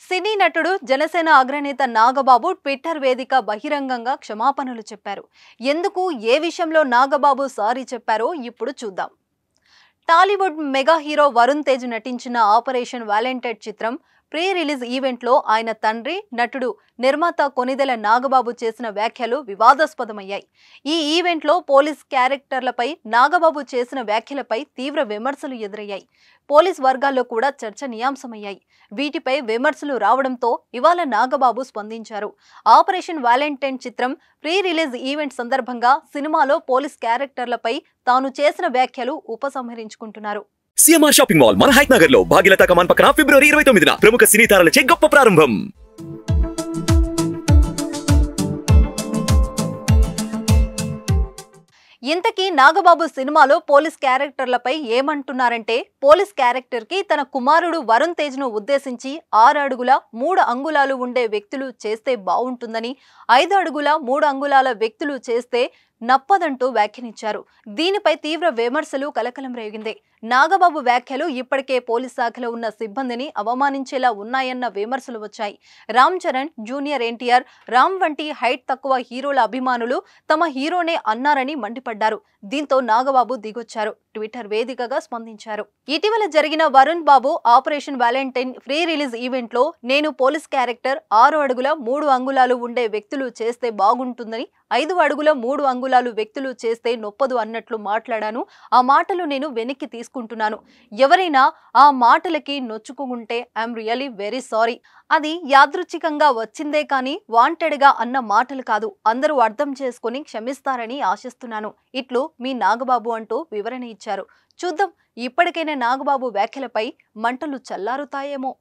సినీ నటుడు జనసేన అగ్రనేత నాగబాబు ట్విట్టర్ వేదిక బహిరంగంగా క్షమాపణలు చెప్పారు. ఎందుకు ఏ విషయంలో నాగబాబు సారీ చెప్పారో ఇప్పుడు చూద్దాం. టాలీవుడ్ మెగా హీరో వరుణ్ తేజ్ నటించిన ఆపరేషన్ వాలంటైన్ చిత్రం ప్రీ రిలీజ్ ఈవెంట్లో ఆయన తండ్రి, నటుడు, నిర్మాత కొనిదెల నాగబాబు చేసిన వ్యాఖ్యలు వివాదాస్పదమయ్యాయి. ఈ ఈవెంట్లో పోలీస్ క్యారెక్టర్లపై నాగబాబు చేసిన వ్యాఖ్యలపై తీవ్ర విమర్శలు ఎదురయ్యాయి. పోలీస్ వర్గాల్లో కూడా చర్చనీయాంశమయ్యాయి. వీటిపై విమర్శలు రావడంతో ఇవాళ నాగబాబు స్పందించారు. ఆపరేషన్ వాలంటైన్ చిత్రం ప్రీ రిలీజ్ ఈవెంట్ సందర్భంగా సినిమాలో పోలీస్ క్యారెక్టర్లపై తాను చేసిన వ్యాఖ్యలు ఉపసంహరించుకుంటున్నారు. సిఎంఆర్ షాపింగ్ మాల్ మన హైట్ నగర్ లో భాగ్యలతా కమాన్ పక్కన ఫిబ్రవరి 29న ప్రముఖ సినీ తారలచే గొప్ప ప్రారంభం. ఇంతకీ నాగబాబు సినిమాలో పోలీస్ క్యారెక్టర్లపై ఏమంటున్నారంటే, పోలీస్ క్యారెక్టర్ కి తన కుమారుడు వరుణ్ తేజ్ ను ఉద్దేశించి 6 అడుగుల 3 అంగుళాలు ఉండే వ్యక్తులు చేస్తే బాగుంటుందని, 5 అడుగుల 3 అంగుళాల వ్యక్తులు చేస్తే నప్పదంటూ వ్యాఖ్యానించారు. దీనిపై తీవ్ర విమర్శలు కలకలం రేగింది. నాగబాబు వ్యాఖ్యలు ఇప్పటికే పోలీస్ శాఖలో ఉన్న సిబ్బందిని అవమానించేలా ఉన్నాయన్న విమర్శలు వచ్చాయి. రామ్ చరణ్, జూనియర్ ఎన్టీఆర్, రామ్ వంటి హైట్ తక్కువ హీరోల అభిమానులు తమ హీరోనే అన్నారని మండిపడ్డారు. దీంతో నాగబాబు దిగొచ్చారు. ట్విట్టర్ వేదికగా స్పందించారు. ఇటీవల జరిగిన Varun Babu operation valentine pre release event లో నేను పోలీస్ క్యారెక్టర్ 6 అడుగుల 3 అంగుళాలు ఉండే వ్యక్తులు చేస్తే బాగుంటుందని, 5 అడుగుల 3 అంగుళాలు వ్యక్తులు చేస్తే నొప్పదు అన్నట్లు మాట్లాడాను. ఆ మాటలు నేను వెనక్కి తీసుకుంటున్నాను. ఎవరైనా ఆ మాటలకి నొచ్చుకుంటే ఐఎమ్ రియల్లీ వెరీ సారీ. అది యాదృచ్ఛికంగా వచ్చిందే కానీ వాంటెడ్ గా అన్న మాటలు కాదు. అందరూ అర్థం చేసుకుని క్షమిస్తారని ఆశిస్తున్నాను. ఇట్లు మీ నాగబాబు అంటూ వివరణ ఇచ్చారు. చూద్దాం, ఇప్పటికైనా నాగబాబు వ్యాఖ్యలపై మంటలు చల్లారుతాయేమో.